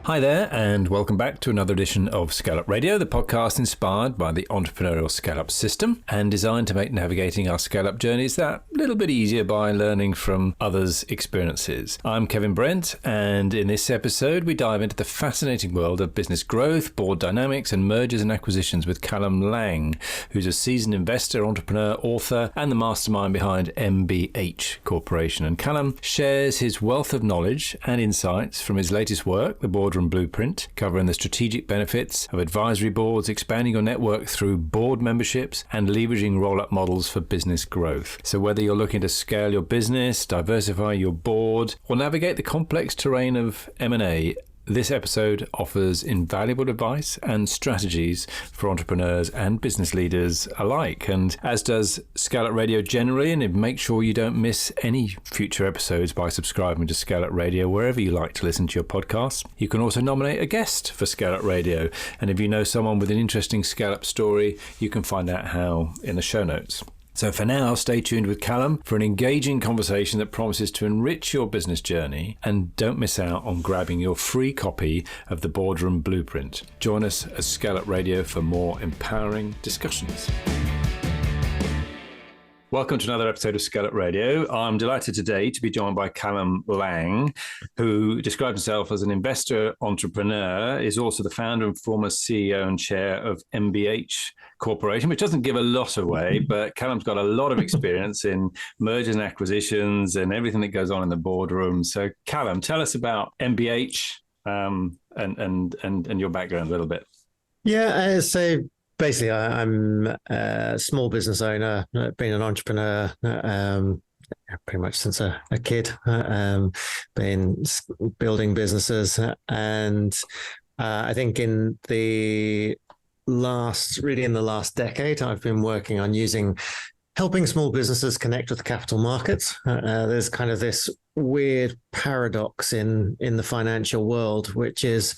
Hi there, and welcome back to another edition of ScaleUp Radio, the podcast inspired by the Entrepreneurial ScaleUp System and designed to make navigating our scale-up journeys that little bit easier by learning from others' experiences. I'm Kevin Brent, and in this episode, we dive into the fascinating world of business growth, board dynamics, and mergers and acquisitions with Callum Laing, who's a seasoned investor, entrepreneur, author, and the mastermind behind MBH Corporation. And Callum shares his wealth of knowledge and insights from his latest work, the Boardroom Blueprint, covering the strategic benefits of advisory boards, expanding your network through board memberships, and leveraging roll-up models for business growth. So whether you're looking to scale your business, diversify your board, or navigate the complex terrain of M&A, this episode offers invaluable advice and strategies for entrepreneurs and business leaders alike. And as does ScaleUp Radio generally, and make sure you don't miss any future episodes by subscribing to ScaleUp Radio wherever you like to listen to your podcasts. You can also nominate a guest for ScaleUp Radio. And if you know someone with an interesting scale-up story, you can find out how in the show notes. So for now, stay tuned with Callum for an engaging conversation that promises to enrich your business journey, and don't miss out on grabbing your free copy of the Boardroom Blueprint. Join us at ScaleUp Radio for more empowering discussions. Welcome to another episode of ScaleUp Radio. I'm delighted today to be joined by Callum Laing, who describes himself as an investor entrepreneur, is also the founder and former CEO and chair of MBH Corporation, which doesn't give a lot away, but Callum's got a lot of experience in mergers and acquisitions and everything that goes on in the boardroom. So Callum, tell us about MBH and your background a little bit. Yeah, so basically, I'm a small business owner, been an entrepreneur pretty much since a kid, been building businesses. And I think in the last decade, I've been working on helping small businesses connect with the capital markets. There's kind of this weird paradox in the financial world, which is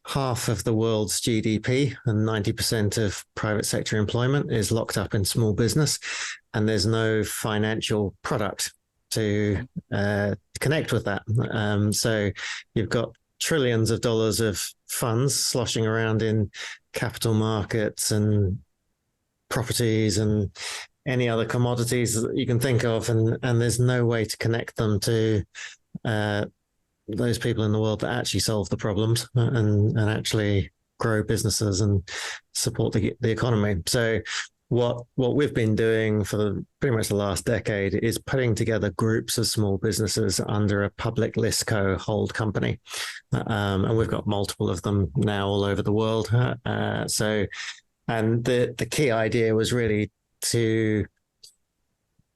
half of the world's GDP and 90% of private sector employment is locked up in small business, and there's no financial product to connect with that. So you've got trillions of dollars of funds sloshing around in capital markets and properties and any other commodities that you can think of, and there's no way to connect them to those people in the world that actually solve the problems and actually grow businesses and support the economy. So what we've been doing for pretty much the last decade is putting together groups of small businesses under a public listco hold company. And we've got multiple of them now all over the world. And the key idea was really to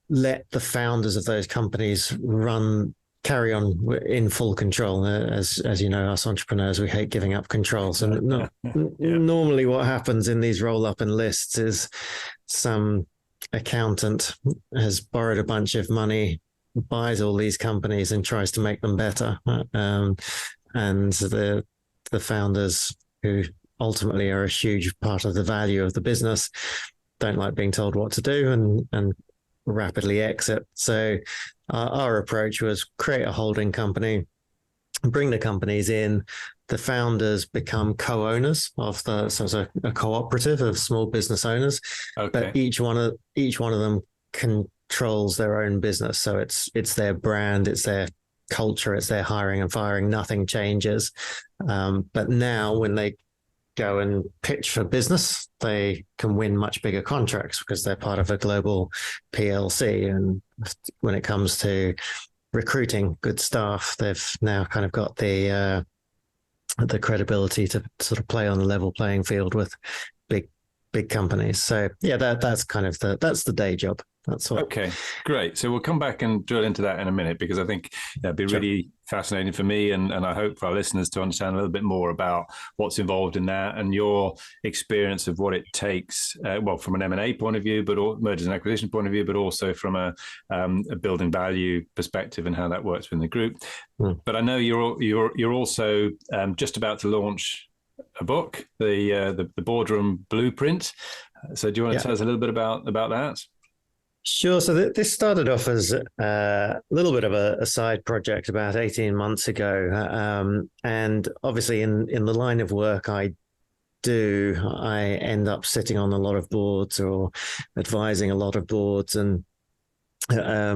let the founders of those companies carry on in full control. As you know, us entrepreneurs, we hate giving up control. So normally what happens in these roll-up and lists is some accountant has borrowed a bunch of money, buys all these companies and tries to make them better. And the founders, who ultimately are a huge part of the value of the business, don't like being told what to do and rapidly exit. So our approach was create a holding company, bring the companies in, the founders become co-owners of so it's a cooperative of small business owners. Okay. But each one of them controls their own business. So it's their brand, it's their culture, it's their hiring and firing, nothing changes. But now when they go and pitch for business, they can win much bigger contracts because they're part of a global PLC. And when it comes to recruiting good staff, they've now kind of got the credibility to sort of play on the level playing field with big companies. So yeah, that's kind of that's the day job. That's what. Okay, great. So we'll come back and drill into that in a minute, because I think it'd be really fascinating for me and I hope for our listeners to understand a little bit more about what's involved in that and your experience of what it takes, from an M&A point of view, but mergers and acquisition point of view, but also from a building value perspective and how that works within the group. But I know you're also just about to launch a book, the Boardroom Blueprint. So do you want to tell us a little bit about that? Sure. So this started off as a little bit of a side project about 18 months ago. And obviously in the line of work I do, I end up sitting on a lot of boards or advising a lot of boards. And I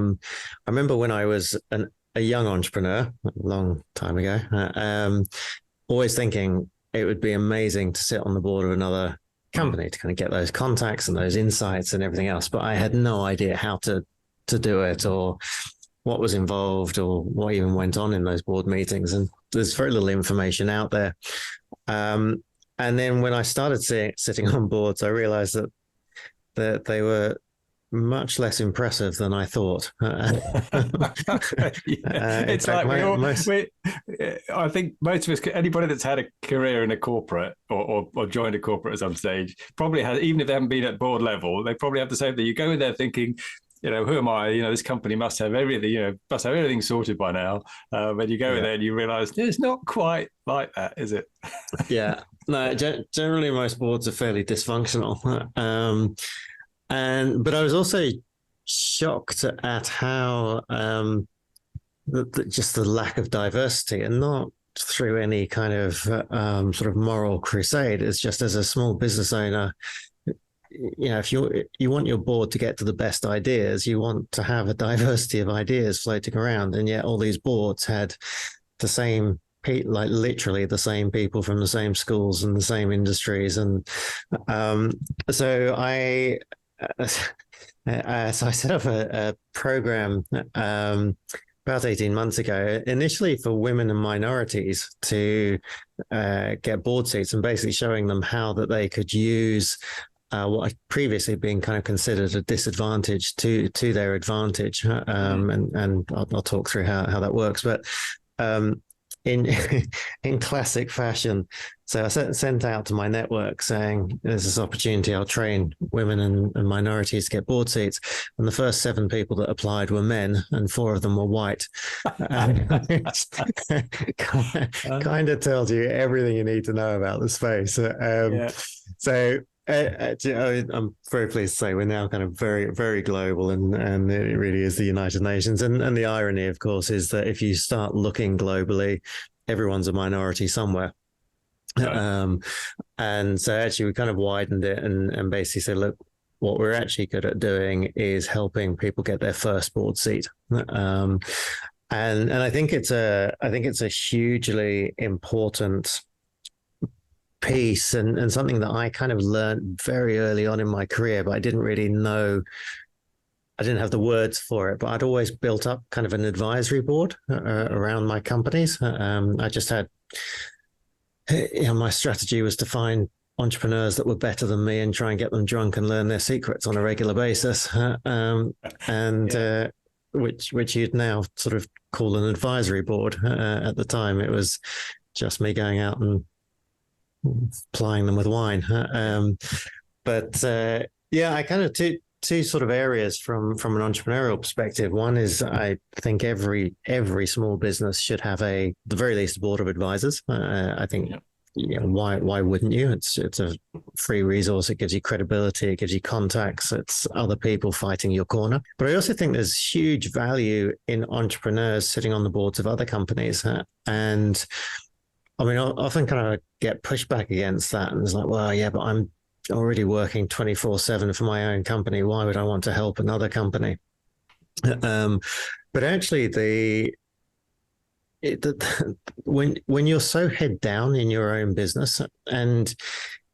remember when I was a young entrepreneur, a long time ago, always thinking it would be amazing to sit on the board of another company to kind of get those contacts and those insights and everything else. But I had no idea how to do it or what was involved or what even went on in those board meetings. And there's very little information out there. And then when I started sitting on boards, I realized that they were much less impressive than I thought. It's like I think most of us, anybody that's had a career in a corporate or joined a corporate at some stage, probably has, even if they haven't been at board level, they probably have the same thing. You go in there thinking, who am I? This company must have everything, must have everything sorted by now. But you go in there and you realize it's not quite like that, is it? Yeah. No, generally most boards are fairly dysfunctional. But I was also shocked at how just the lack of diversity, and not through any kind of sort of moral crusade. It's just as a small business owner, if you want your board to get to the best ideas, you want to have a diversity of ideas floating around, and yet all these boards had the same, like literally the same people from the same schools and the same industries, and so I set up a program about 18 months ago, initially for women and minorities to get board seats, and basically showing them how that they could use what had previously been kind of considered a disadvantage to their advantage. And I'll talk through how that works. But in classic fashion, so I sent out to my network saying, there's this opportunity, I'll train women and minorities to get board seats. And the first 7 people that applied were men, and 4 of them were white. Kind of tells you everything you need to know about the space. So I'm very pleased to say we're now kind of very, very global, and it really is the United Nations. And the irony, of course, is that if you start looking globally, everyone's a minority somewhere. Right. And so actually we kind of widened it and basically said, look, what we're actually good at doing is helping people get their first board seat. And I think it's a hugely important piece and something that I kind of learned very early on in my career, but I didn't really know. I didn't have the words for it, but I'd always built up kind of an advisory board around my companies. I just had, my strategy was to find entrepreneurs that were better than me and try and get them drunk and learn their secrets on a regular basis. Which you'd now sort of call an advisory board. At the time, it was just me going out and plying them with wine. I kind of two sort of areas from an entrepreneurial perspective. One is I think every small business should have the very least a board of advisors. I think why wouldn't you? It's a free resource. It gives you credibility. It gives you contacts. It's other people fighting your corner. But I also think there's huge value in entrepreneurs sitting on the boards of other companies. And I mean, I often kind of get pushback against that, and it's like, well, yeah, but I'm already working 24/7 for my own company. Why would I want to help another company? But actually, when you're so head down in your own business, and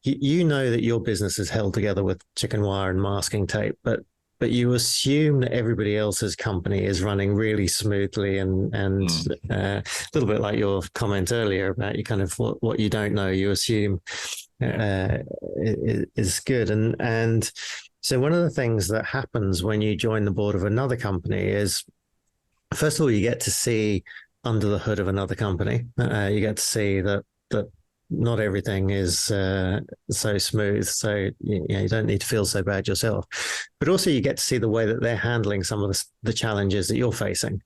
you know that your business is held together with chicken wire and masking tape, but you assume that everybody else's company is running really smoothly, and a little bit like your comment earlier about you kind of what you don't know, you assume is good. And so one of the things that happens when you join the board of another company is, first of all, you get to see under the hood of another company. You get to see that not everything is so smooth. So you don't need to feel so bad yourself. But also you get to see the way that they're handling some of the challenges that you're facing.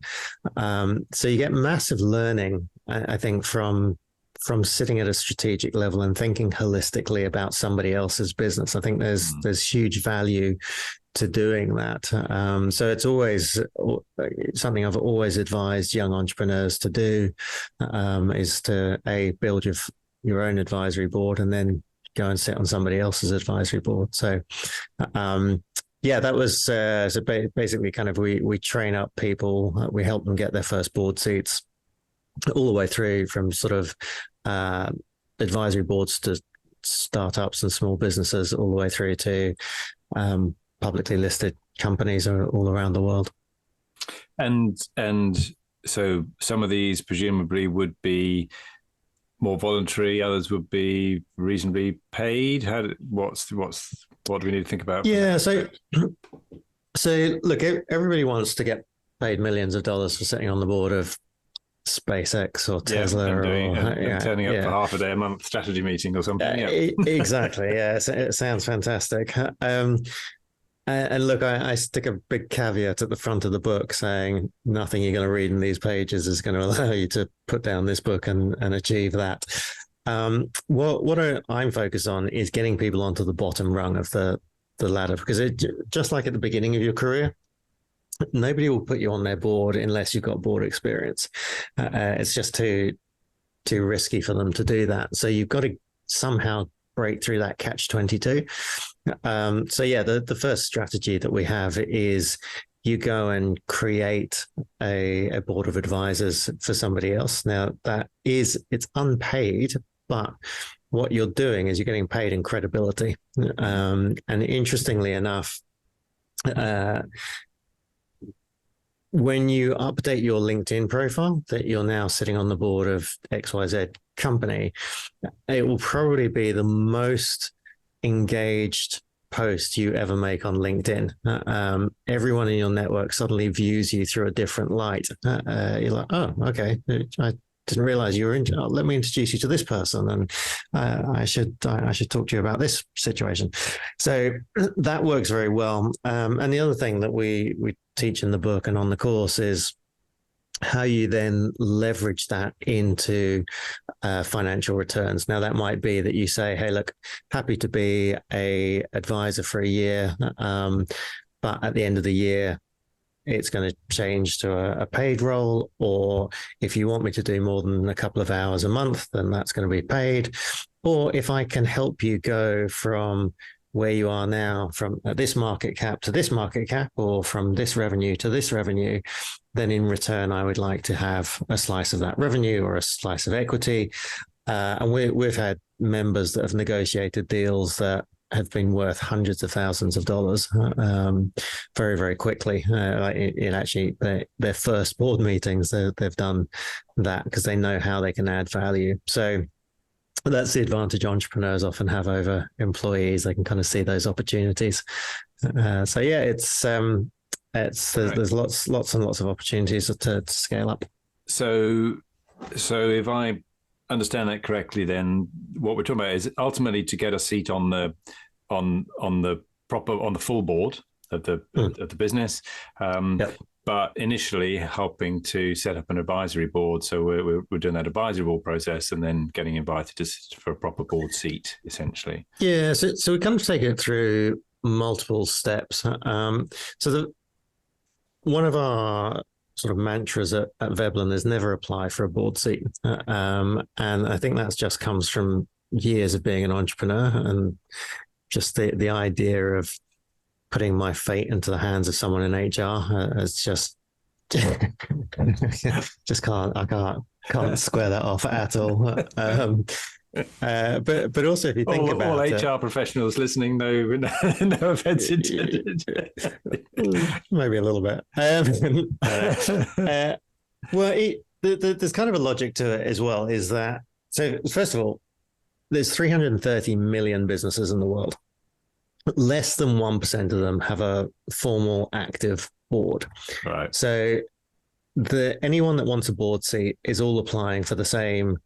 So you get massive learning, I think, from from sitting at a strategic level and thinking holistically about somebody else's business. I think there's huge value to doing that. So it's always something I've always advised young entrepreneurs to do, is to build your own advisory board and then go and sit on somebody else's advisory board. So that was so basically kind of we train up people, we help them get their first board seats, all the way through from sort of advisory boards to startups and small businesses, all the way through to publicly listed companies all around the world. And so some of these presumably would be more voluntary, others would be reasonably paid. What do we need to think about? Yeah, so look, everybody wants to get paid millions of dollars for sitting on the board of SpaceX or Tesla, and turning up for half a day a month strategy meeting or something. Exactly. Yeah, it sounds fantastic. And look, I stick a big caveat at the front of the book saying nothing you're going to read in these pages is going to allow you to put down this book and achieve that. What I'm focused on is getting people onto the bottom rung of the ladder, because just like at the beginning of your career, nobody will put you on their board unless you've got board experience. It's just too risky for them to do that. So you've got to somehow break through that catch-22. The first strategy that we have is you go and create a board of advisors for somebody else. Now it's unpaid, but what you're doing is you're getting paid in credibility. And interestingly enough, when you update your LinkedIn profile that you're now sitting on the board of XYZ company, it will probably be the most engaged post you ever make on LinkedIn. Everyone in your network suddenly views you through a different light. You're like, oh, okay, I didn't realize you were let me introduce you to this person, and I should talk to you about this situation. So that works very well. And the other thing that we teach in the book and on the course is how you then leverage that into financial returns. Now, that might be that you say, hey, look, happy to be a advisor for a year, but at the end of the year, it's going to change to a paid role. Or if you want me to do more than a couple of hours a month, then that's going to be paid. Or if I can help you go from where you are now, from this market cap to this market cap, or from this revenue to this revenue, then in return, I would like to have a slice of that revenue or a slice of equity. And we've had members that have negotiated deals that have been worth hundreds of thousands of dollars very, very quickly. In actually their first board meetings, they've done that because they know how they can add value. So that's the advantage entrepreneurs often have over employees. They can kind of see those opportunities. There's lots and lots of opportunities to scale up. So if I understand that correctly, then what we're talking about is ultimately to get a seat on the full board of the business. Yep. But initially helping to set up an advisory board. So we're doing that advisory board process and then getting invited for a proper board seat, essentially. Yeah. So we kind of take it through multiple steps. One of our sort of mantras at Veblen is never apply for a board seat. And I think that just comes from years of being an entrepreneur and just the idea of putting my fate into the hands of someone in HR is just can't square that off at all. But also if you think about all HR professionals listening, no offense intended. Maybe a little bit. There's kind of a logic to it as well, is that, so first of all, there's 330 million businesses in the world. Less than 1% of them have a formal active board. Right. So anyone that wants a board seat is all applying for the same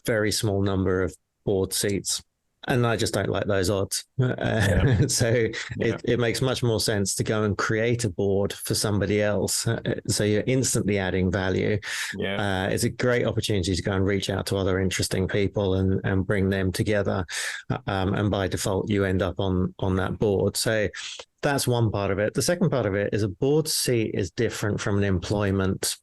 very small number of board seats. And I just don't like those odds. So it makes much more sense to go and create a board for somebody else. So you're instantly adding value. It's a great opportunity to go and reach out to other interesting people and bring them together. And by default, you end up on that board. So that's one part of it. The second part of it is a board seat is different from an employment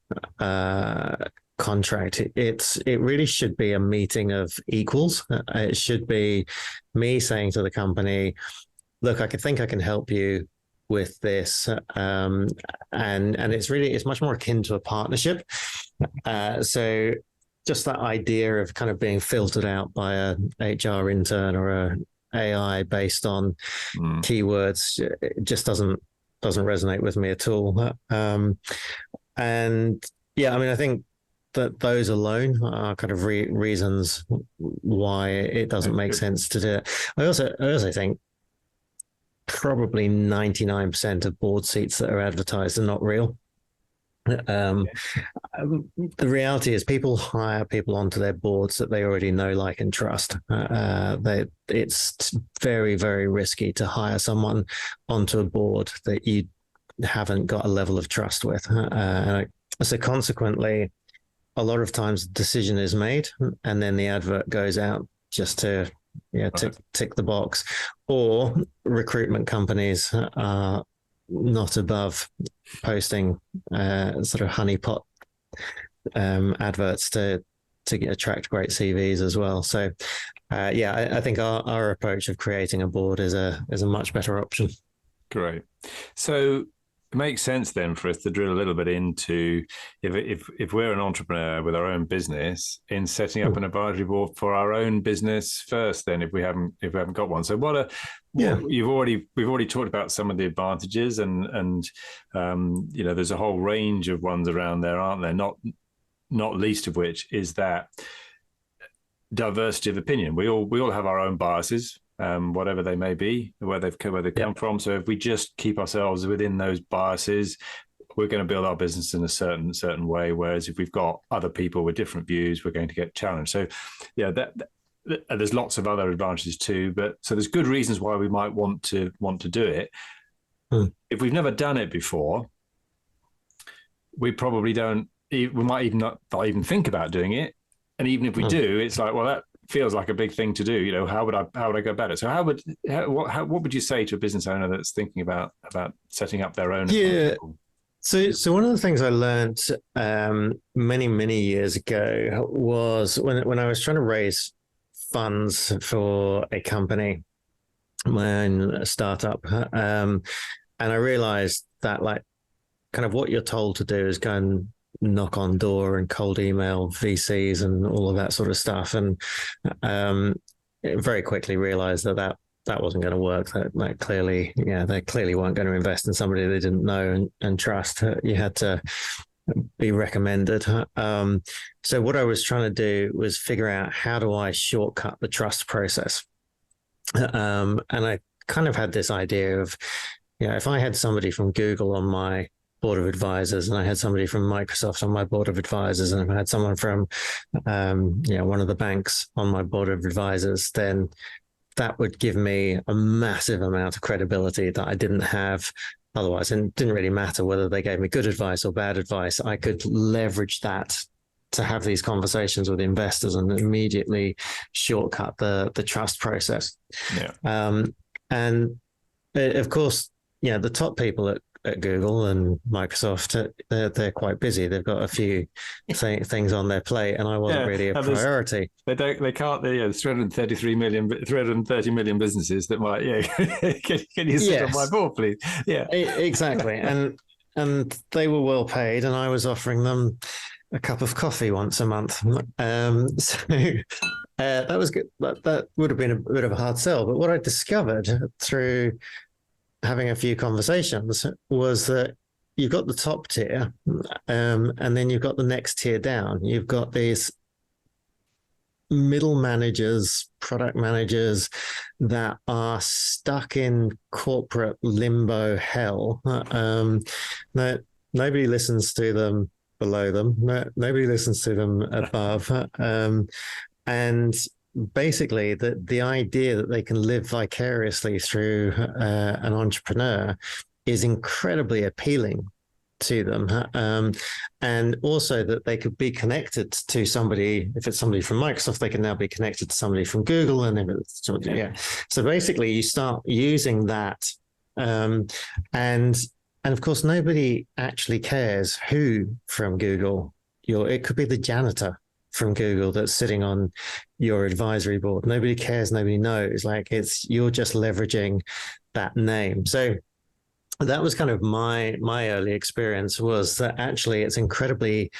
contract. It really should be a meeting of equals. It should be me saying to the company, look, I think I can help you with this, and it's much more akin to a partnership. So just that idea of kind of being filtered out by a HR intern or a AI based on keywords, it just doesn't resonate with me at all. And yeah, I mean, I think that those alone are kind of reasons why it doesn't make sense to do it. I also think probably 99% of board seats that are advertised are not real. The reality is people hire people onto their boards that they already know, like, and trust. It's very, very risky to hire someone onto a board that you haven't got a level of trust with. So consequently, a lot of times the decision is made and then the advert goes out just to tick the box. Or recruitment companies are not above posting sort of honeypot adverts to attract great CVs as well. So I think our approach of creating a board is a much better option. Great. So it makes sense then for us to drill a little bit into if we're an entrepreneur with our own business, in setting up an advisory board for our own business first. Then, if we haven't got one, so we've already talked about some of the advantages, and there's a whole range of ones around there, aren't there? Not least of which is that diversity of opinion. We all have our own biases. Whatever they may be, where they come from. So if we just keep ourselves within those biases, we're going to build our business in a certain way. Whereas if we've got other people with different views, we're going to get challenged. So there's lots of other advantages too. But so there's good reasons why we might want to do it. If we've never done it before, we probably don't. We might even not even think about doing it. And even if we do, it's like, well, that feels like a big thing to do. How would I go about it? So what would you say to a business owner that's thinking about setting up their own? So one of the things I learned many years ago was when I was trying to raise funds for a company, my own startup, and I realized that, like, kind of what you're told to do is go and knock on door and cold email VCs and all of that sort of stuff, and very quickly realized that wasn't going to work. That clearly, they clearly weren't going to invest in somebody they didn't know and trust. You had to be recommended. So what I was trying to do was figure out, how do I shortcut the trust process? And I kind of had this idea of, if I had somebody from Google on my board of advisors, and I had somebody from Microsoft on my board of advisors, and if I had someone from one of the banks on my board of advisors, then that would give me a massive amount of credibility that I didn't have otherwise. And it didn't really matter whether they gave me good advice or bad advice. I could leverage that to have these conversations with investors and immediately shortcut the trust process. And of course, the top people at Google and Microsoft, they're quite busy. They've got a few things on their plate, and I wasn't really a priority. They can't. There's 330 million businesses that might. Can you sit on my board, please? Yeah, exactly. And they were well paid, and I was offering them a cup of coffee once a month. That was good. That would have been a bit of a hard sell. But what I discovered through having a few conversations was that you've got the top tier, and then you've got the next tier down. You've got these middle managers, product managers that are stuck in corporate limbo hell. Nobody listens to them below them. Nobody listens to them above. And basically the idea that they can live vicariously through an entrepreneur is incredibly appealing to them, and also that they could be connected to somebody. If it's somebody from Microsoft, they can now be connected to somebody from Google, and so basically you start using that, and of course nobody actually cares who from Google it could be the janitor from Google that's sitting on your advisory board. Nobody cares, nobody knows. Like, you're just leveraging that name. So that was kind of my early experience, was that actually it's incredibly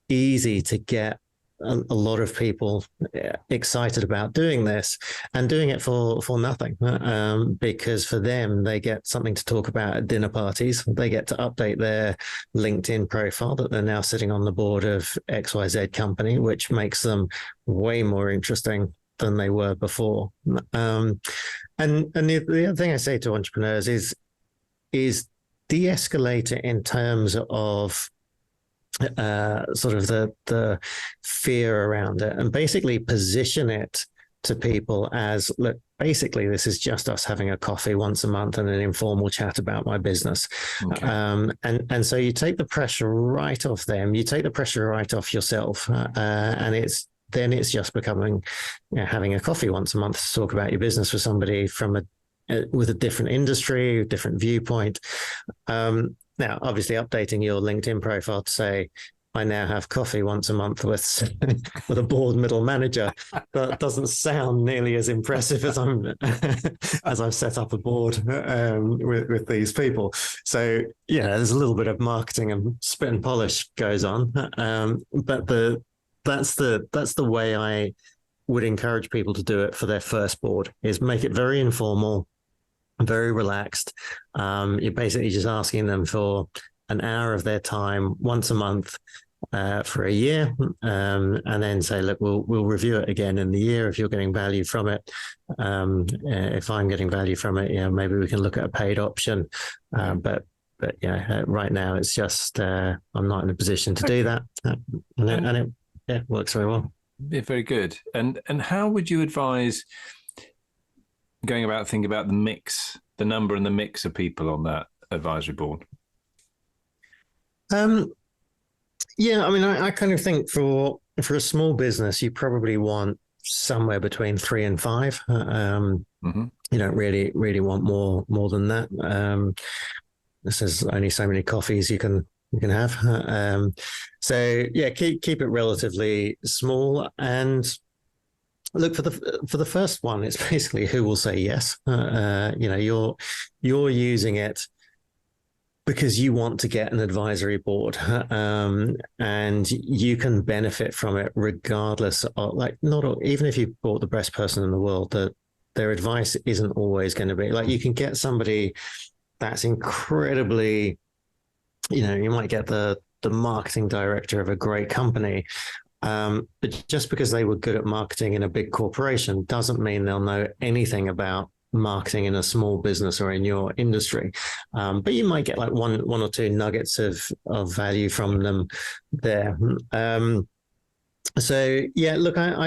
easy to get a lot of people excited about doing this, and doing it for nothing, because for them, they get something to talk about at dinner parties. They get to update their LinkedIn profile that they're now sitting on the board of XYZ company, which makes them way more interesting than they were before. And the other thing I say to entrepreneurs is de-escalate it in terms of sort of the fear around it, and basically position it to people as, look, basically this is just us having a coffee once a month and an informal chat about my business. Okay. And so you take the pressure right off them, you take the pressure right off yourself, and it's just becoming, having a coffee once a month to talk about your business with somebody with a different industry, different viewpoint. Now, obviously, updating your LinkedIn profile to say, I now have coffee once a month with a board middle manager, that doesn't sound nearly as impressive as I've set up a board with these people. So there's a little bit of marketing and spit and polish goes on, but that's the way I would encourage people to do it for their first board, is make it very informal, very relaxed. You're basically just asking them for an hour of their time once a month for a year, and then say, look, we'll review it again in the year if you're getting value from it. If I'm getting value from it, maybe we can look at a paid option. But right now it's just I'm not in a position to do that, and it works very well. Yeah, very good. And how would you advise going about thinking about the mix, the number and the mix of people on that advisory board? I kind of think for a small business, you probably want somewhere between 3 and 5. You don't really want more than that. There's only so many coffees you can have. Keep it relatively small, and look for the first one. It's basically who will say yes. You're using it because you want to get an advisory board, and you can benefit from it regardless of, even if you bought the best person in the world, that their advice isn't always going to be like, you can get somebody that's incredibly, you might get the marketing director of a great company. But just because they were good at marketing in a big corporation doesn't mean they'll know anything about marketing in a small business or in your industry. But you might get like one or two nuggets of value from them there. I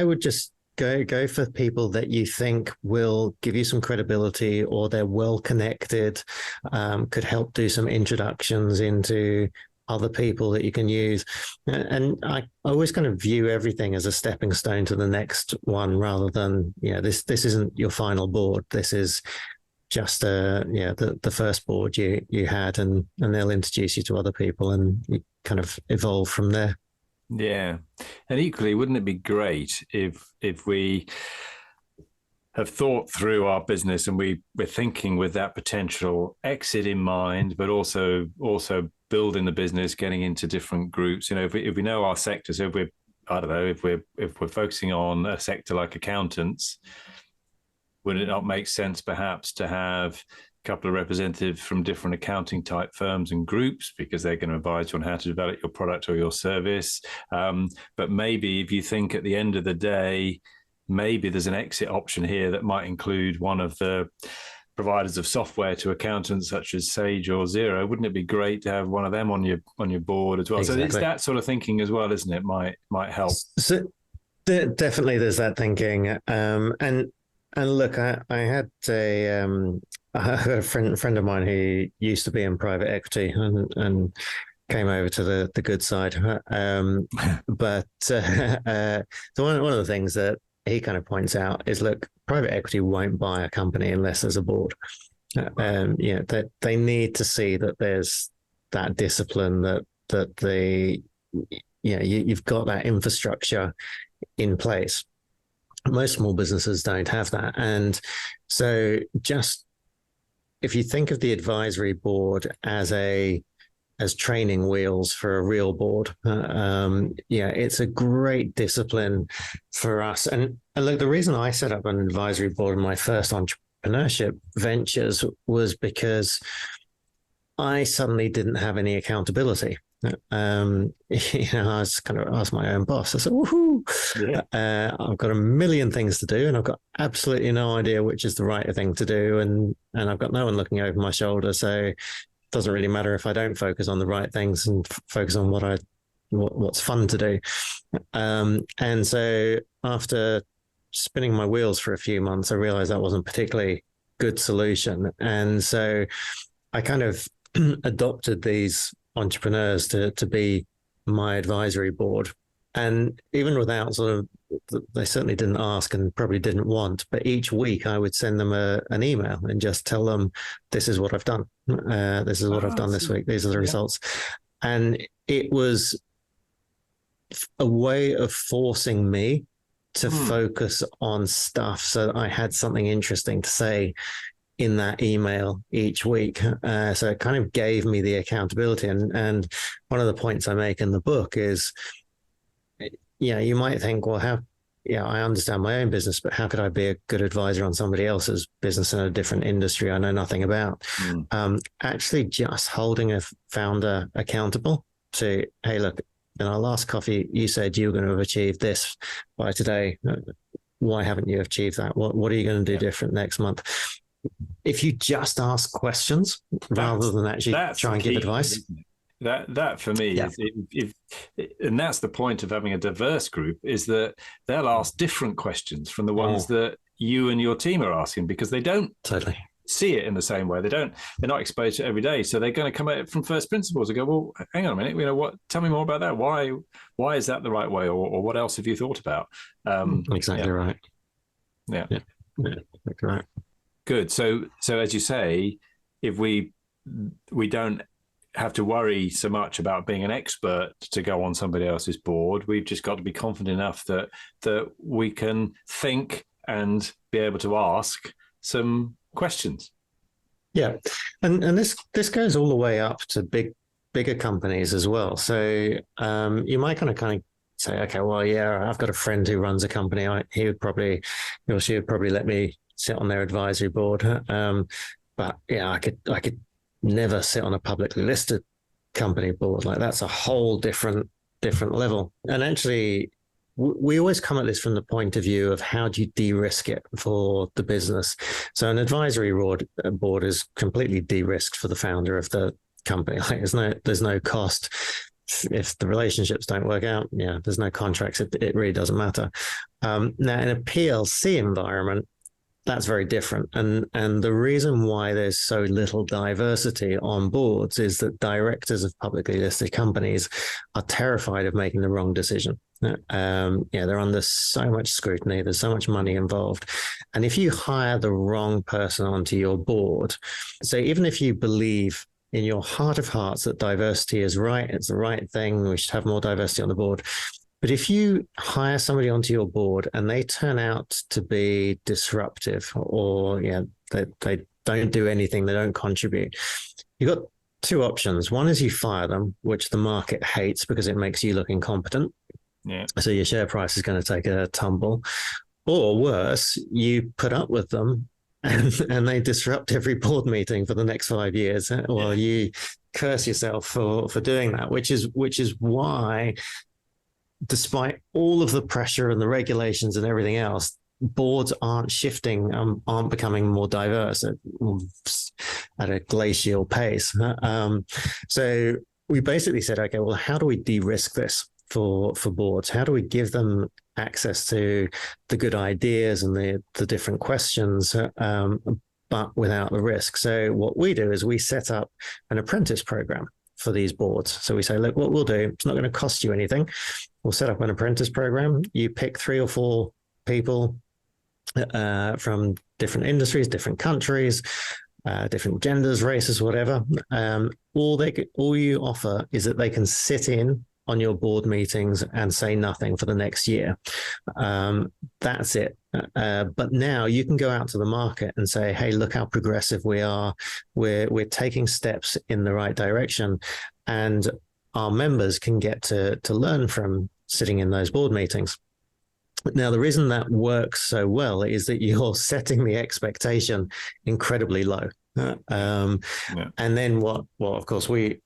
would just go for people that you think will give you some credibility, or they're well connected, could help do some introductions into other people that you can use. And I always kind of view everything as a stepping stone to the next one, rather than, this isn't your final board. This is just the first board you had, and they'll introduce you to other people, and you kind of evolve from there. Yeah. And equally, wouldn't it be great if we have thought through our business and we're thinking with that potential exit in mind, but also building the business, getting into different groups. If we know our sector, so if we're focusing on a sector like accountants, would it not make sense perhaps to have a couple of representatives from different accounting type firms and groups, because they're going to advise you on how to develop your product or your service? But maybe if you think at the end of the day, maybe there's an exit option here that might include one of the providers of software to accountants such as Sage or Xero. Wouldn't it be great to have one of them on your board as well? Exactly. So it's that sort of thinking as well, isn't it? Might help. Definitely, there's that thinking. And look, I had a friend of mine who used to be in private equity and came over to the good side. But so one of the things that he kind of points out is, look, private equity won't buy a company unless there's a board. That they need to see that there's that discipline, that you've got that infrastructure in place. Most small businesses don't have that. And so just if you think of the advisory board as training wheels for a real board, it's a great discipline for us. And look, the reason I set up an advisory board in my first entrepreneurship ventures was because I suddenly didn't have any accountability. I was kind of asked my own boss. I said, "Woohoo! Yeah. I've got a million things to do, and I've got absolutely no idea which is the right thing to do, and I've got no one looking over my shoulder. So it doesn't really matter if I don't focus on the right things and focus on what's fun to do." And so after spinning my wheels for a few months, I realized that wasn't a particularly good solution, and so I kind of adopted these entrepreneurs to be my advisory board. And even without they certainly didn't ask and probably didn't want, but each week I would send them an email and just tell them, this is what I've done. This is what I've done this week. These are the results. And it was a way of forcing me to focus on stuff so that I had something interesting to say in that email each week. So it kind of gave me the accountability. And one of the points I make in the book is, you might think, well, I understand my own business, but how could I be a good advisor on somebody else's business in a different industry I know nothing about? Actually just holding a founder accountable to, hey, look, in our last coffee, you said you were going to have achieved this by today. Why haven't you achieved that? What are you going to do different next month? If you just ask questions rather than actually try and give advice. That for me is, and that's the point of having a diverse group, is that they'll ask different questions from the ones that you and your team are asking, because they don't see it in the same way. They're not exposed to it every day. So they're going to come at it from first principles and go, well, hang on a minute, tell me more about that. Why is that the right way? Or what else have you thought about? Exactly right. Yeah. Exactly right. Good. So as you say, if we don't have to worry so much about being an expert to go on somebody else's board, we've just got to be confident enough that we can think and be able to ask some questions. Yeah, and this goes all the way up to bigger companies as well. So you might kind of say, okay, well, yeah, I've got a friend who runs a company. He would probably, or she would probably let me sit on their advisory board. But yeah, I could never sit on a publicly listed company board. Like, that's a whole different level. And actually, we always come at this from the point of view of how do you de-risk it for the business. So an advisory board is completely de-risked for the founder of the company. Like, there's no cost. If the relationships don't work out, there's no contracts. It really doesn't matter. Now, in a PLC environment, that's very different. And the reason why there's so little diversity on boards is that directors of publicly listed companies are terrified of making the wrong decision. They're under so much scrutiny. There's so much money involved. And if you hire the wrong person onto your board, so even if you believe in your heart of hearts that diversity is right, it's the right thing, we should have more diversity on the board. But if you hire somebody onto your board and they turn out to be disruptive, or they don't do anything, they don't contribute, you've got two options. One is you fire them, which the market hates because it makes you look incompetent. Yeah. So your share price is going to take a tumble. Or worse, you put up with them and they disrupt every board meeting for the next 5 years. Well, you curse yourself for doing that, which is why, despite all of the pressure and the regulations and everything else, boards aren't shifting, aren't becoming more diverse at a glacial pace. So we basically said, okay, well, how do we de-risk this? for boards? How do we give them access to the good ideas and the different questions, but without the risk? So what we do is we set up an apprentice program for these boards. So we say, look, what we'll do, it's not going to cost you anything. We'll set up an apprentice program. You pick 3 or 4 people from different industries, different countries, different genders, races, whatever. All you offer is that they can sit in on your board meetings and say nothing for the next year. That's it. But now you can go out to the market and say, hey, look how progressive we are. We're taking steps in the right direction. And our members can get to learn from sitting in those board meetings. Now, the reason that works so well is that you're setting the expectation incredibly low. And then what of course, we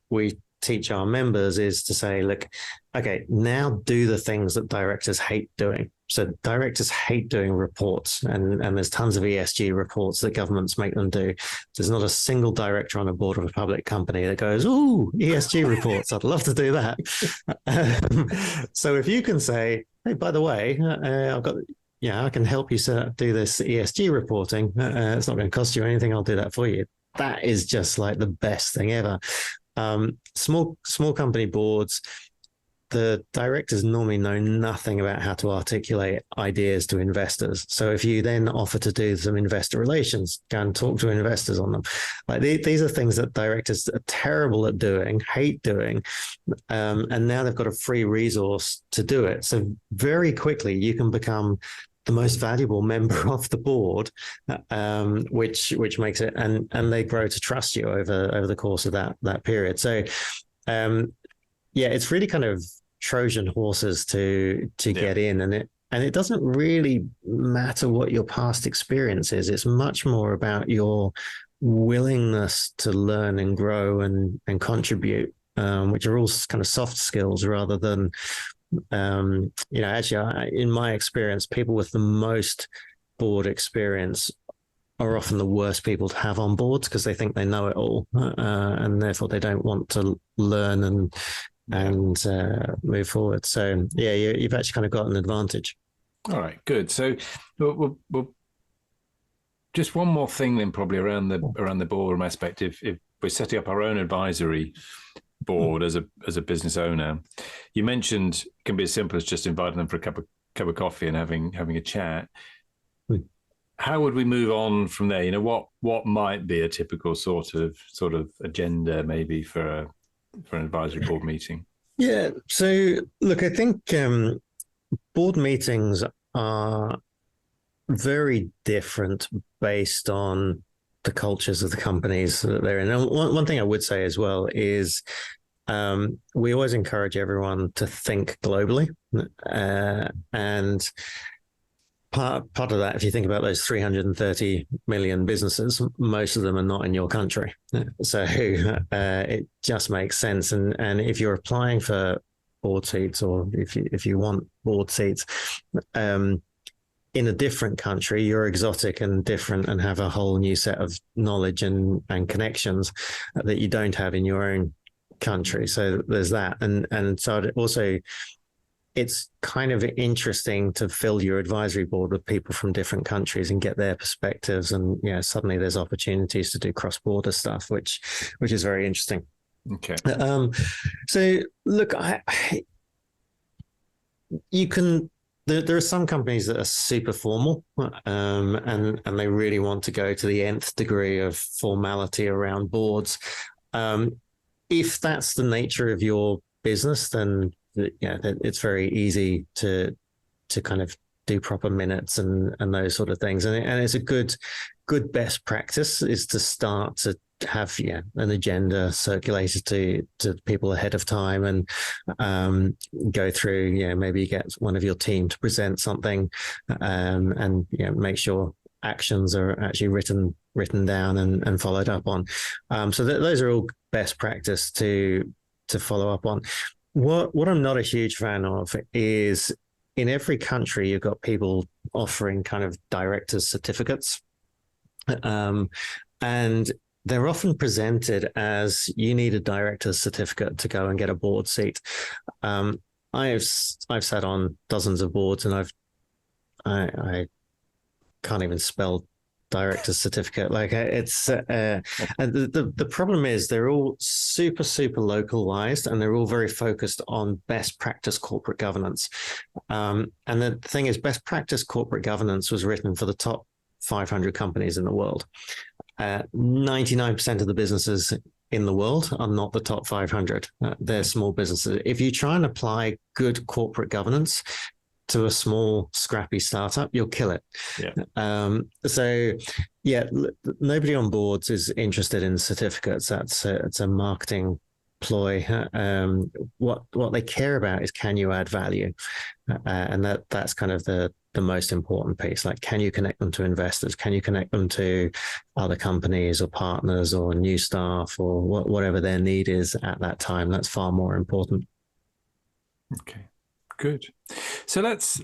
teach our members is to say, look, okay, now do the things that directors hate doing. So directors hate doing reports, and there's tons of ESG reports that governments make them do. There's not a single director on a board of a public company that goes, ooh, ESG reports, I'd love to do that. So if you can say, hey, by the way, I can help you do this ESG reporting. It's not going to cost you anything. I'll do that for you. That is just like the best thing ever. Small company boards, the directors normally know nothing about how to articulate ideas to investors. So if you then offer to do some investor relations, go and talk to investors on them. Like these are things that directors are terrible at doing, hate doing, and now they've got a free resource to do it. So very quickly you can become the most valuable member of the board, which makes it, and they grow to trust you over the course of that period. So it's really kind of Trojan horses to get in, and it doesn't really matter what your past experience is. It's much more about your willingness to learn and grow and contribute, which are all kind of soft skills rather than actually, in my experience, people with the most board experience are often the worst people to have on boards because they think they know it all, and therefore they don't want to learn and move forward. So you've actually kind of got an advantage. All right, good. So we'll just one more thing then, probably around the boardroom aspect. If we're setting up our own advisory board as a business owner, you mentioned it can be as simple as just inviting them for a cup of coffee and having a chat. How would we move on from there? You know, what might be a typical sort of agenda maybe for an advisory board meeting? Yeah. So look, I think board meetings are very different based on the cultures of the companies that they're in. And one thing I would say as well is we always encourage everyone to think globally. And part of that, if you think about those 330 million businesses, most of them are not in your country. So it just makes sense. And if you're applying for board seats, or if you want board seats, in a different country, you're exotic and different and have a whole new set of knowledge and connections that you don't have in your own country. So there's that. And so also, it's kind of interesting to fill your advisory board with people from different countries and get their perspectives. And suddenly there's opportunities to do cross-border stuff, which is very interesting. Okay. So look, there are some companies that are super formal, and they really want to go to the nth degree of formality around boards. If that's the nature of your business, then it's very easy to kind of do proper minutes and those sort of things. And it's a good best practice is to start to have an agenda circulated to people ahead of time, and go through, maybe you get one of your team to present something, and make sure actions are actually written down and followed up on. So those are all best practice to follow up on. What I'm not a huge fan of is in every country, you've got people offering kind of directors' certificates. And they're often presented as you need a director's certificate to go and get a board seat. I've sat on dozens of boards, and I can't even spell director's certificate. Like it's and the problem is they're all super localized, and they're all very focused on best practice corporate governance. And the thing is, best practice corporate governance was written for the top 500 companies in the world. 99% of the businesses in the world are not the top 500. They're small businesses. If you try and apply good corporate governance to a small, scrappy startup, you'll kill it. Yeah. So, nobody on boards is interested in certificates. It's a marketing ploy. What they care about is, can you add value? And that's kind of the most important piece. Like, can you connect them to investors? Can you connect them to other companies or partners or new staff or whatever their need is at that time? That's far more important. Okay. Good. So let's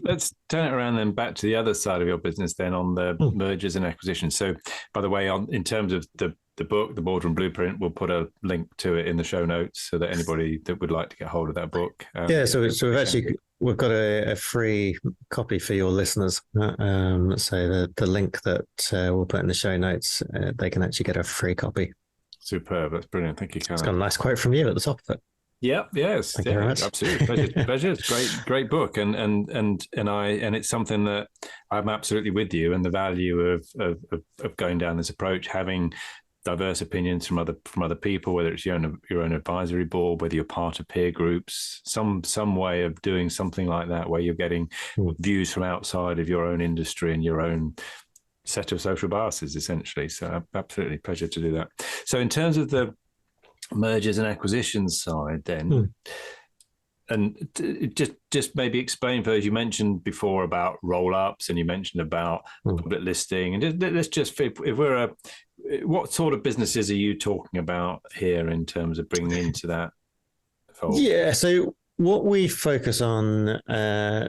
turn it around then back to the other side of your business then, on the mergers and acquisitions. So, by the way, in terms of the book, the Boardroom Blueprint, we'll put a link to it in the show notes so that anybody that would like to get hold of that book. So we've got a free copy for your listeners. So the link that we'll put in the show notes, they can actually get a free copy. Superb. That's brilliant. Thank you, Callum. It's got a nice quote from you at the top of it. Yeah, yes, Thank you very much. Absolutely. Pleasure. It's great book, and it's something that I'm absolutely with you, and the value of going down this approach, having diverse opinions from other people, whether it's your own advisory board, whether you're part of peer groups, some way of doing something like that, where you're getting views from outside of your own industry and your own set of social biases, essentially. So absolutely pleasure to do that. So in terms of the mergers and acquisitions side then, and just maybe explain first, you mentioned before about roll-ups, and you mentioned about public listing, and let's just, if we're what sort of businesses are you talking about here in terms of bringing into that fold? Yeah, so what we focus on,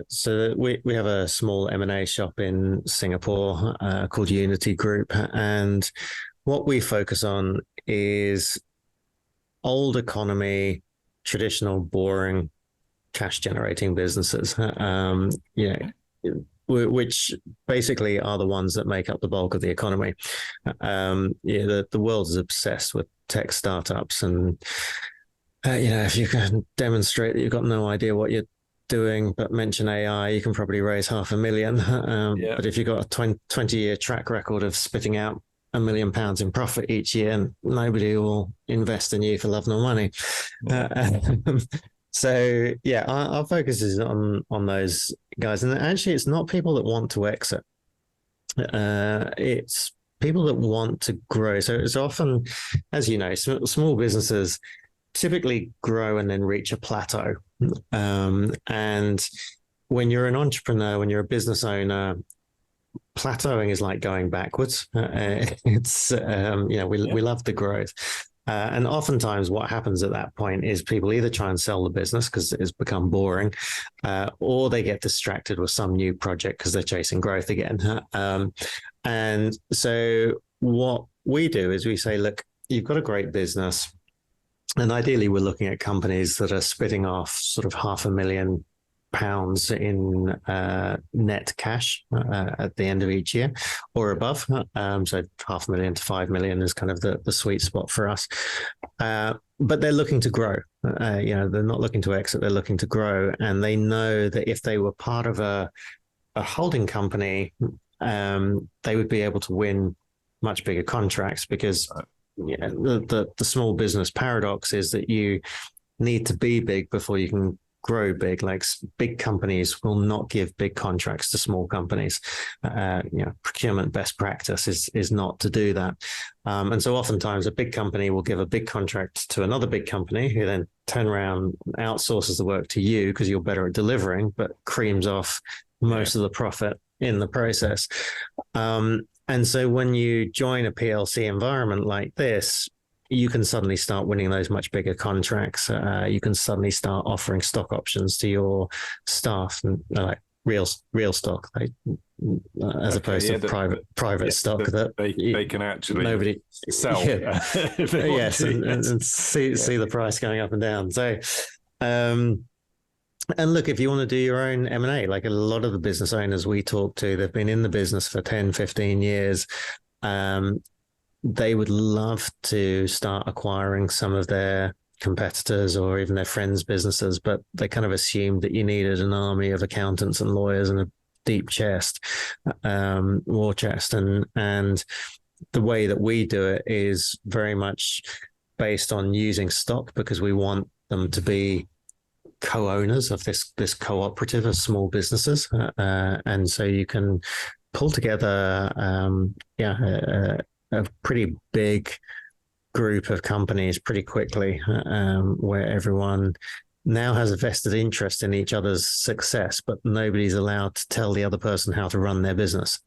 so we have a small M&A shop in Singapore called Unity Group, and what we focus on is old economy, traditional, boring, cash-generating businesses, which basically are the ones that make up the bulk of the economy. The world is obsessed with tech startups, and if you can demonstrate that you've got no idea what you're doing, but mention AI, you can probably raise $500,000. But if you've got a 20-year track record of spitting out £1 million in profit each year, and nobody will invest in you for love nor money. So our focus is on those guys, and actually it's not people that want to exit. It's people that want to grow. So it's often, as you know, small businesses typically grow and then reach a plateau. And when you're an entrepreneur, when you're a business owner, plateauing is like going backwards. It's we love the growth, and oftentimes what happens at that point is people either try and sell the business because it's become boring, or they get distracted with some new project because they're chasing growth again. And so what we do is we say, look, you've got a great business, and ideally we're looking at companies that are spitting off sort of £500,000 in net cash at the end of each year or above. So £500,000 to £5 million is kind of the sweet spot for us. But they're looking to grow. They're not looking to exit, they're looking to grow. And they know that if they were part of a holding company, they would be able to win much bigger contracts, because the small business paradox is that you need to be big before you can grow big. Like, big companies will not give big contracts to small companies. Procurement best practice is not to do that. And so oftentimes a big company will give a big contract to another big company, who then turn around, outsources the work to you because you're better at delivering, but creams off most of the profit in the process. And so when you join a PLC environment like this, you can suddenly start winning those much bigger contracts. You can suddenly start offering stock options to your staff, and like real stock, as opposed to private stock that they can actually nobody sell. Yes, and see the price going up and down. So And look, if you want to do your own M&A, like a lot of the business owners we talk to, they've been in the business for 10, 15 years. They would love to start acquiring some of their competitors or even their friends' businesses, but they kind of assumed that you needed an army of accountants and lawyers and a deep chest, war chest. And the way that we do it is very much based on using stock, because we want them to be co-owners of this cooperative of small businesses. And so you can pull together, a pretty big group of companies pretty quickly, where everyone now has a vested interest in each other's success, but nobody's allowed to tell the other person how to run their business.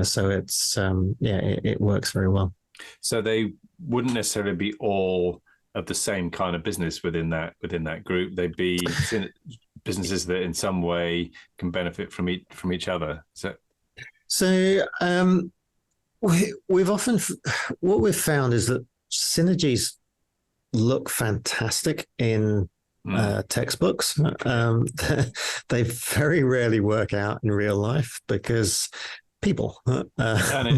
So it's, it works very well. So they wouldn't necessarily be all of the same kind of business within that group. They'd be businesses that in some way can benefit from each other. So we've often, what we've found is that synergies look fantastic in textbooks. They very rarely work out in real life because people. And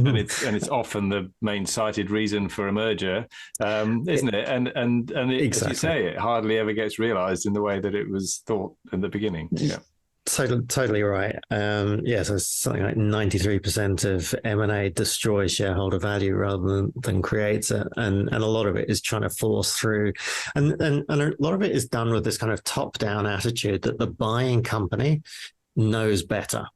it's often the main cited reason for a merger, isn't it? And it, exactly. As you say, it hardly ever gets realised in the way that it was thought in the beginning. Yeah. Totally right. So something like 93% of M&A destroys shareholder value rather than creates it, and a lot of it is trying to force through, and a lot of it is done with this kind of top-down attitude that the buying company knows better.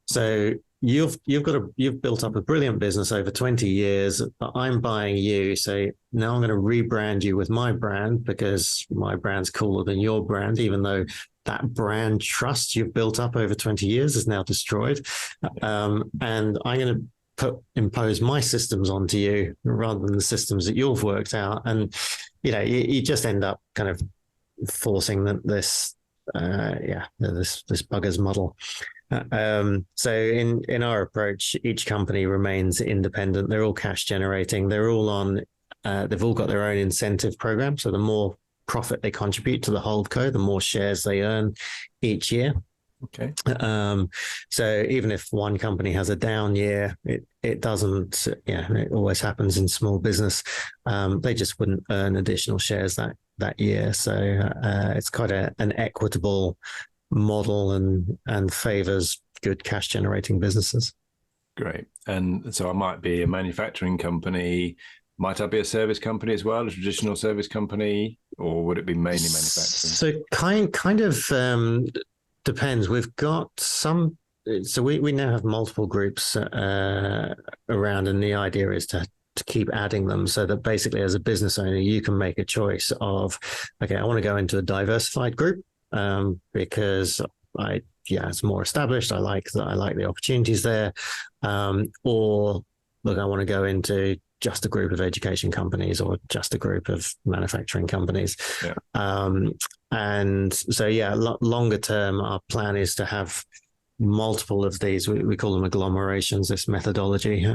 So you've built up a brilliant business over 20 years. I'm buying you, so now I'm going to rebrand you with my brand because my brand's cooler than your brand, even though that brand trust you've built up over 20 years is now destroyed. And I'm going to impose my systems onto you rather than the systems that you've worked out. And, you just end up kind of forcing this bugger's model. So in our approach, each company remains independent. They're all cash generating. They're all on, they've all got their own incentive program. So the more profit they contribute to the holdco, the more shares they earn each year. Okay. So even if one company has a down year, it doesn't, it always happens in small business. They just wouldn't earn additional shares that year. So it's quite an equitable model and favors good cash generating businesses. Great. And so I might be a manufacturing company. Might I be a service company as well, a traditional service company, or would it be mainly manufacturing? So kind of depends. We've got some. So we now have multiple groups around, and the idea is to keep adding them so that basically, as a business owner, you can make a choice of, okay, I want to go into a diversified group because it's more established. I like the opportunities there, or look, I want to go into just a group of education companies or just a group of manufacturing companies. Yeah. And so, longer term, our plan is to have multiple of these. We call them agglomerations, this methodology.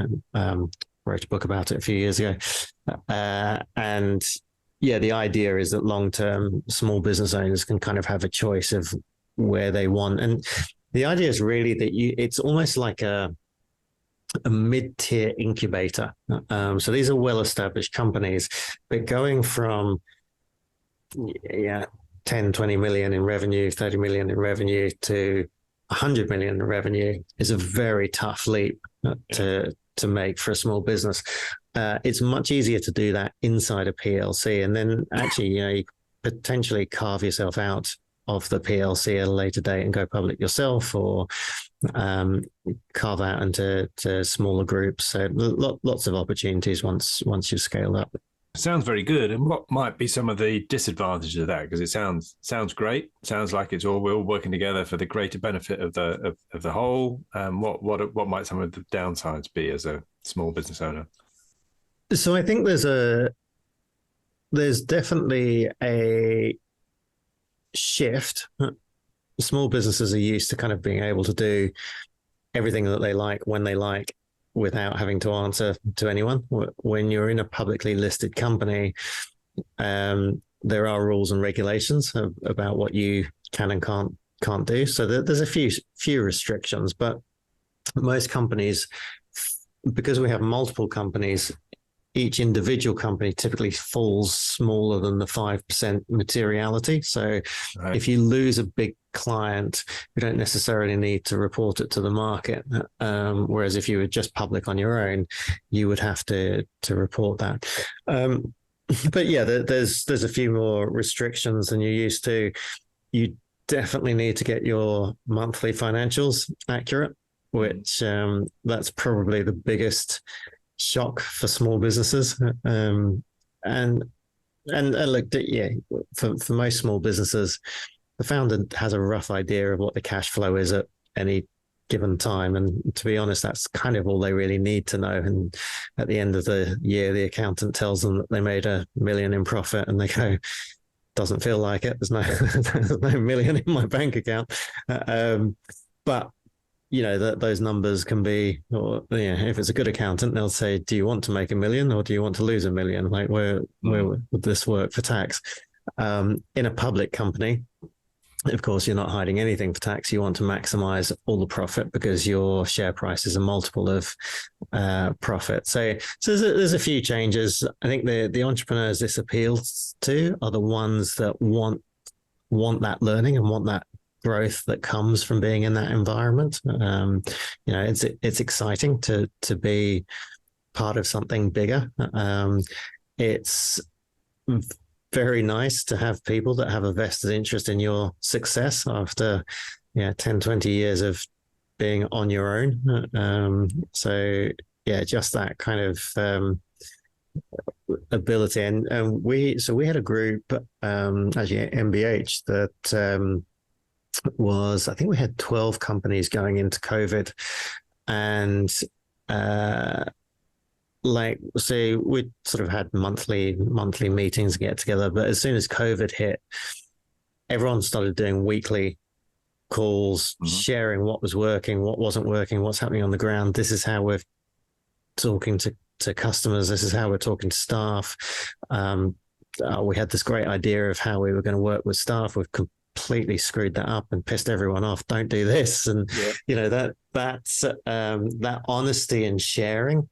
Wrote a book about it a few years ago. And the idea is that long term, small business owners can kind of have a choice of where they want. And the idea is really that it's almost like a mid-tier incubator. So these are well-established companies, but going from 10, 20 million in revenue, 30 million in revenue to 100 million in revenue is a very tough leap to make for a small business. It's much easier to do that inside a PLC, and then actually, you potentially carve yourself out of the PLC at a later date and go public yourself, or carve out into smaller groups. So lots of opportunities once you've scaled up. Sounds very good. And what might be some of the disadvantages of that? Because it sounds great. Sounds like we're all working together for the greater benefit of the whole. What might some of the downsides be as a small business owner? So I think there's definitely a shift. Small businesses are used to kind of being able to do everything that they like when they like without having to answer to anyone. When you're in a publicly listed company, there are rules and regulations about what you can and can't do. So there's a few restrictions, but most companies, because we have multiple companies, each individual company typically falls smaller than the 5% materiality. So if you lose a big client, you don't necessarily need to report it to the market. Whereas if you were just public on your own, you would have to report that. But yeah, there's a few more restrictions than you used to. You definitely need to get your monthly financials accurate, which that's probably the biggest shock for small businesses. And look, yeah, for most small businesses, the founder has a rough idea of what the cash flow is at any given time. And to be honest, that's kind of all they really need to know. And at the end of the year, the accountant tells them that they made $1 million in profit, and they go, doesn't feel like it. There's no $1 million in my bank account. But you know, that those numbers can be, or if it's a good accountant, they'll say, do you want to make $1 million or do you want to lose $1 million? Like, where would this work for tax? In a public company, of course, you're not hiding anything for tax. You want to maximize all the profit because your share price is a multiple of profit. So there's a few changes. I think the entrepreneurs this appeals to are the ones that want that learning and want that growth that comes from being in that environment. It's exciting to be part of something bigger. It's very nice to have people that have a vested interest in your success after 10, 20 years of being on your own. Just that kind of ability. And we had a group, actually at MBH, that I think we had 12 companies going into COVID, and we sort of had monthly meetings, get together. But as soon as COVID hit, everyone started doing weekly calls, sharing what was working, what wasn't working, what's happening on the ground. This is how we're talking to customers. This is how we're talking to staff. We had this great idea of how we were going to work with staff. We've completely screwed that up and pissed everyone off. Don't do this. And that honesty and sharing,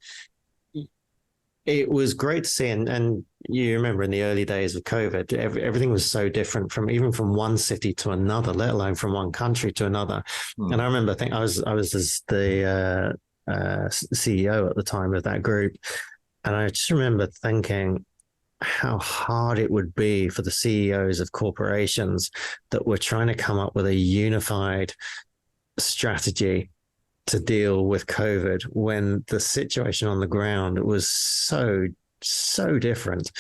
it was great to see. And you remember in the early days of COVID, everything was so different from one city to another, let alone from one country to another. And I remember, I was the CEO at the time of that group, and I just remember thinking how hard it would be for the CEOs of corporations that were trying to come up with a unified strategy to deal with COVID when the situation on the ground was so different.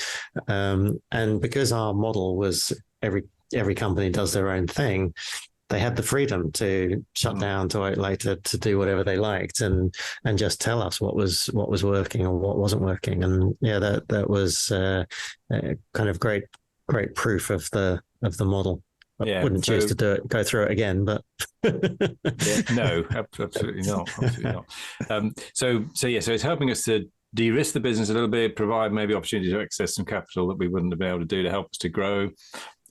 And because our model was every company does their own thing, they had the freedom to shut down, to later, to do whatever they liked, and just tell us what was working or what wasn't working. And that was kind of great proof of the model. I wouldn't choose to go through it again, but no, absolutely not. So it's helping us to de-risk the business a little bit, provide maybe opportunity to access some capital that we wouldn't have been able to do to help us to grow.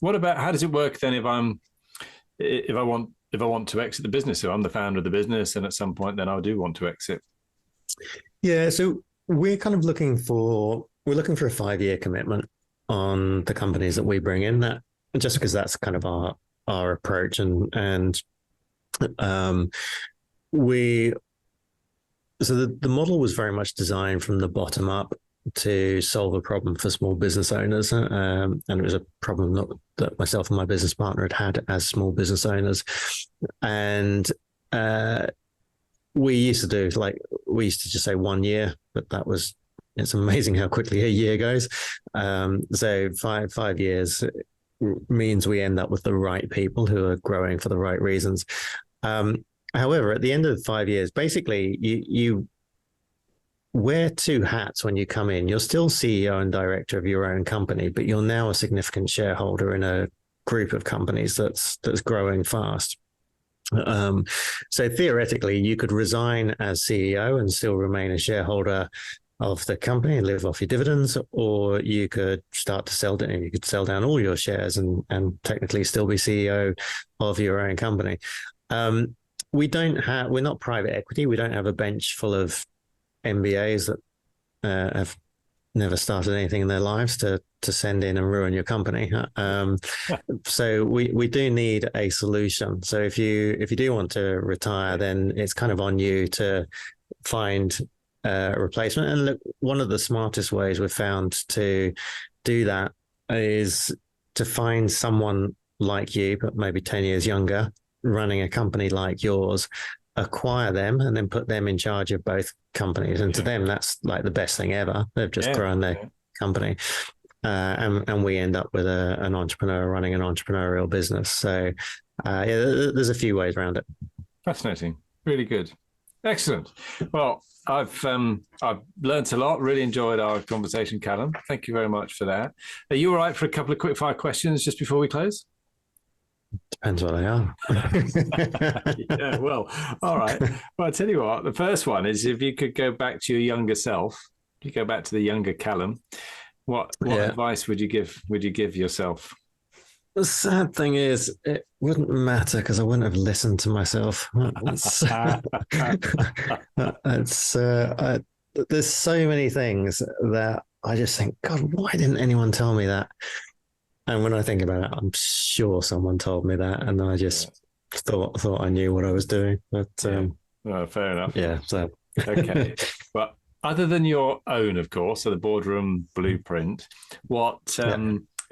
What about, how does it work then if I want to exit the business? So I'm the founder of the business, and at some point then I do want to exit. Yeah, so we're kind of looking for a 5-year commitment on the companies that we bring in, that just because that's kind of our approach. So the model was very much designed from the bottom up to solve a problem for small business owners. And it was a problem that myself and my business partner had as small business owners. And we used to just say 1 year, but it's amazing how quickly a year goes. So 5 years means we end up with the right people who are growing for the right reasons. However, at the end of 5 years, basically you wear two hats when you come in. You're still CEO and director of your own company, but you're now a significant shareholder in a group of companies that's growing fast. So theoretically, you could resign as CEO and still remain a shareholder of the company and live off your dividends, or you could start to sell down. You could sell down all your shares and technically still be CEO of your own company. We're not private equity. We don't have a bench full of MBAs that have never started anything in their lives to send in and ruin your company. So we do need a solution. So if you do want to retire, then it's kind of on you to find a replacement. And look, one of the smartest ways we've found to do that is to find someone like you, but maybe 10 years younger, running a company like yours, acquire them and then put them in charge of both companies. And to them, that's like the best thing ever. They've just grown their company. And we end up with an entrepreneur running an entrepreneurial business. So there's a few ways around it. Fascinating. Really good. Excellent. Well, I've learned a lot. Really enjoyed our conversation, Callum. Thank you very much for that. Are you all right for a couple of quick fire questions just before we close? Depends what they are. Yeah, well, all right. Well, I'll tell you what, the first one is if you could go back to your younger self, you go back to the younger Callum, what advice would you give yourself? The sad thing is, it wouldn't matter because I wouldn't have listened to myself. There's so many things that I just think, God, why didn't anyone tell me that? And when I think about it, I'm sure someone told me that, and I just thought I knew what I was doing. But fair enough. Yeah. So okay, but other than your own, of course, so the Boardroom Blueprint, what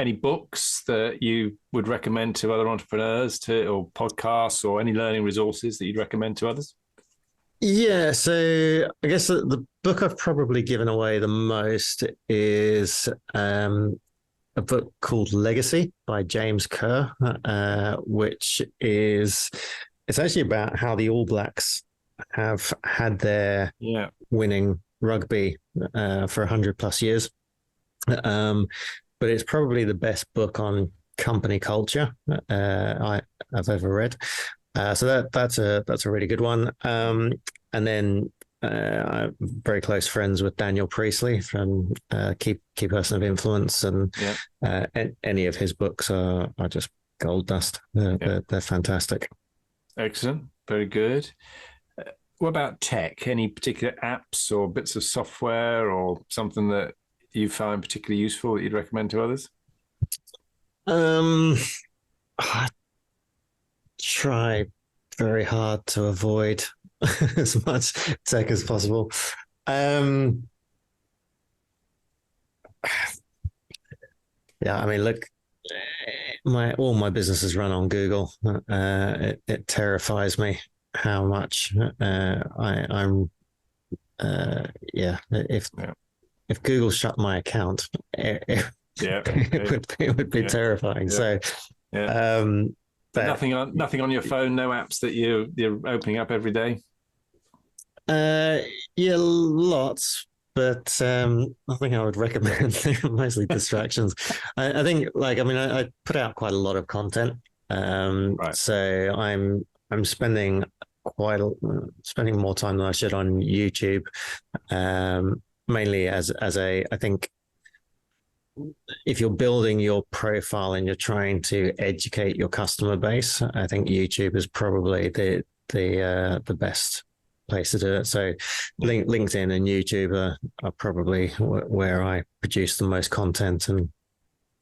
any books that you would recommend to other entrepreneurs, or podcasts, or any learning resources that you'd recommend to others? Yeah, so I guess the book I've probably given away the most is a book called Legacy by James Kerr, which it's actually about how the All Blacks have had their winning rugby for 100 plus years. But it's probably the best book on company culture I've ever read. So that's a really good one. And then I'm very close friends with Daniel Priestley from Key Person of Influence, and any of his books are just gold dust. They're fantastic. Excellent. Very good. What about tech? Any particular apps or bits of software or something that you find particularly useful that you'd recommend to others? I try very hard to avoid as much tech as possible. Yeah, I mean, look, all my businesses run on Google. It terrifies me how much I'm. If Google shut my account, it would be terrifying. Yeah. So, but nothing on your phone, no apps that you're opening up every day. Yeah, lots, but nothing I would recommend. Mostly distractions. I think, I put out quite a lot of content, so I'm spending more time than I should on YouTube, mainly as I think if you're building your profile and you're trying to educate your customer base, I think YouTube is probably the best place to do it. So LinkedIn and YouTube are probably where I produce the most content, and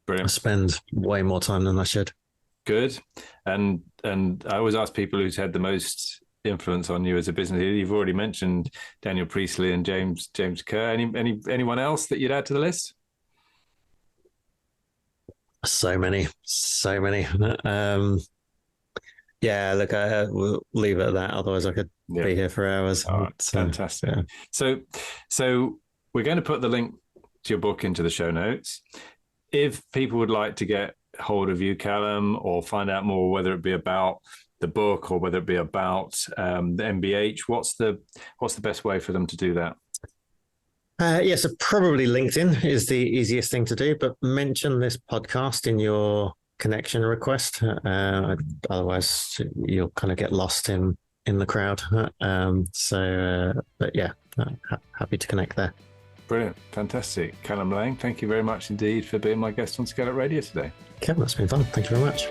I spend way more time than I should. Good. And I always ask people who's had the most influence on you as a business leader. You've already mentioned Daniel Priestley and James Kerr. Anyone else that you'd add to the list? So many. Yeah, look, I will leave it at that. Otherwise, I could be here for hours. Oh, fantastic. Yeah. So we're going to put the link to your book into the show notes. If people would like to get hold of you, Callum, or find out more, whether it be about the book or whether it be about the MBH, what's the best way for them to do that? So probably LinkedIn is the easiest thing to do, but mention this podcast in your connection request. Otherwise, you'll kind of get lost in the crowd. But yeah, happy to connect there. Brilliant. Fantastic. Callum Laing, thank you very much indeed for being my guest on ScaleUp Radio today. Kevin, that's been fun. Thank you very much.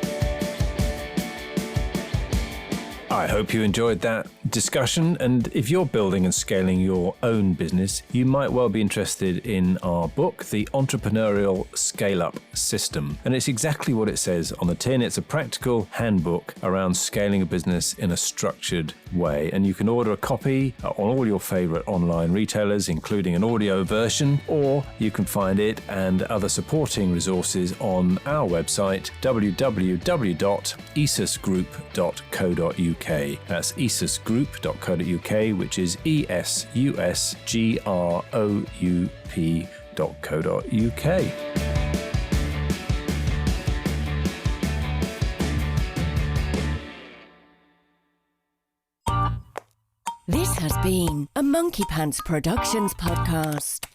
I hope you enjoyed that discussion, and if you're building and scaling your own business, you might well be interested in our book, The Entrepreneurial ScaleUp System. And it's exactly what it says on the tin. It's a practical handbook around scaling a business in a structured way, and you can order a copy on all your favorite online retailers, including an audio version, or you can find it and other supporting resources on our website, www.esusgroup.co.uk. That's esusgroup.co.uk, which is esusgroup.co.uk. This has been a Monkey Pants Productions podcast.